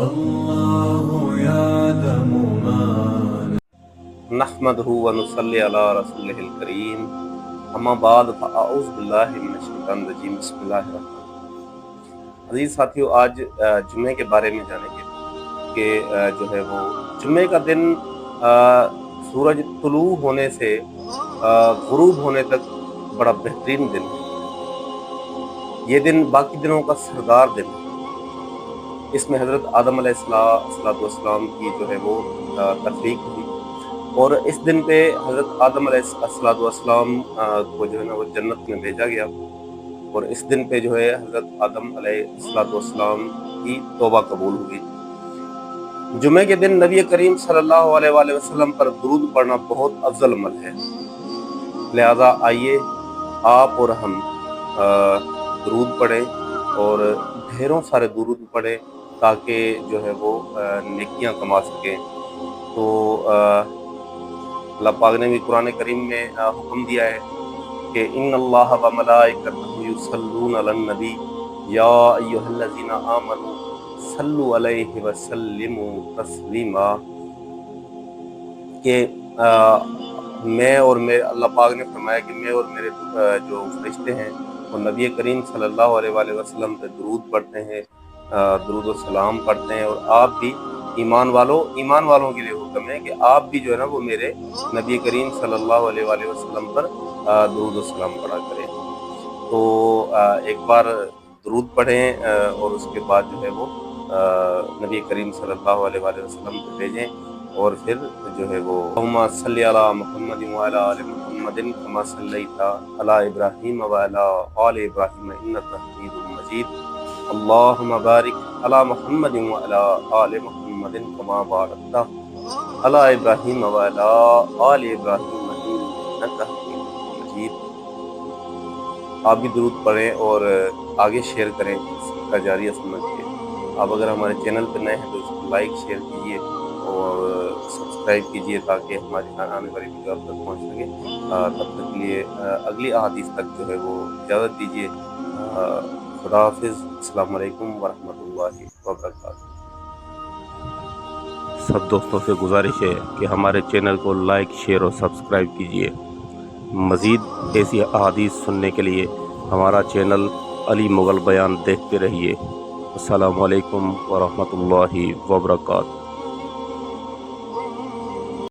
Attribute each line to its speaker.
Speaker 1: الله يعلم ما
Speaker 2: نحمده ونصلي على رسوله الكريم اما بعد فاعوذ باللہ من الشیطان الرجیم بسم اللہ الرحمن الرحیم۔ عزیز ساتھیو، آج جمعے کے بارے میں جانیں گے کہ جو ہے وہ جمعے کا دن سورج طلوع ہونے سے غروب ہونے تک بڑا بہترین دن ہے۔ یہ دن باقی دنوں کا سردار دن ہے۔ اس میں حضرت آدم علیہ السلام کی جو ہے وہ تخلیق ہوئی، اور اس دن پہ حضرت آدم علیہ السلام کو جو ہے نا وہ جنت میں بھیجا گیا، اور اس دن پہ جو ہے حضرت آدم علیہ السلام کی توبہ قبول ہوئی۔ جمعے کے دن نبی کریم صلی اللہ علیہ وآلہ وسلم پر درود پڑھنا بہت افضل عمل ہے، لہذا آئیے آپ اور ہم درود پڑھیں، اور ڈھیروں سارے درود پڑھیں تاکہ جو ہے وہ نیکیاں کما سکیں۔ تو اللہ پاک نے بھی قرآن کریم میں حکم دیا ہے کہ ان اللہ و ملائکتہ یصلون علی النبی یا ایھا الذین آمنوا صلوا علیہ وسلموا تسلیما، کہ میں اور اللہ پاک نے فرمایا کہ میں اور میرے جو فرشتے ہیں وہ نبی کریم صلی اللہ علیہ وآلہ وسلم پہ درود پڑھتے ہیں، درود و سلام پڑھتے ہیں، اور آپ بھی ایمان والوں کے لیے حکم ہے کہ آپ بھی جو ہے نا وہ میرے نبی کریم صلی اللہ علیہ وآلہ وسلم پر درود و سلام پڑھا کریں۔ تو ایک بار درود پڑھیں اور اس کے بعد جو ہے وہ نبی کریم صلی اللہ علیہ وآلہ وسلم کو بھیجیں، اور پھر جو ہے وہ اللہم صلی علی محمد وعلی آل محمد کما صلیت علی ابراہیم وعلی آل ابراہیم انک حمید مجید، اللہم بارک علی محمد وعلی آل محمد کما بارکت علی ابراہیم وعلی آل ابراہیم انک حمید مجید۔ آپ بھی درود پڑھیں اور آگے شیئر کریں، صدقہ جاریہ سمجھ کے۔ آپ اگر ہمارے چینل پہ نئے ہیں تو اس کو لائک شیئر کیجیے اور سبسکرائب کیجیے تاکہ ہماری آنے والی ویڈیو آپ تک پہنچ سکے۔ تب تک کے لیے اگلی احادیث تک جو ہے وہ اجازت دیجیے۔ خدا حافظ، السلام علیکم ورحمۃ اللہ وبرکاتہ۔ سب دوستوں سے گزارش ہے کہ ہمارے چینل کو لائک شیئر اور سبسکرائب کیجیے۔ مزید ایسی احادیث سننے کے لیے ہمارا چینل علی مغل بیان دیکھتے رہیے۔ السلام علیکم ورحمۃ اللہ وبرکاتہ۔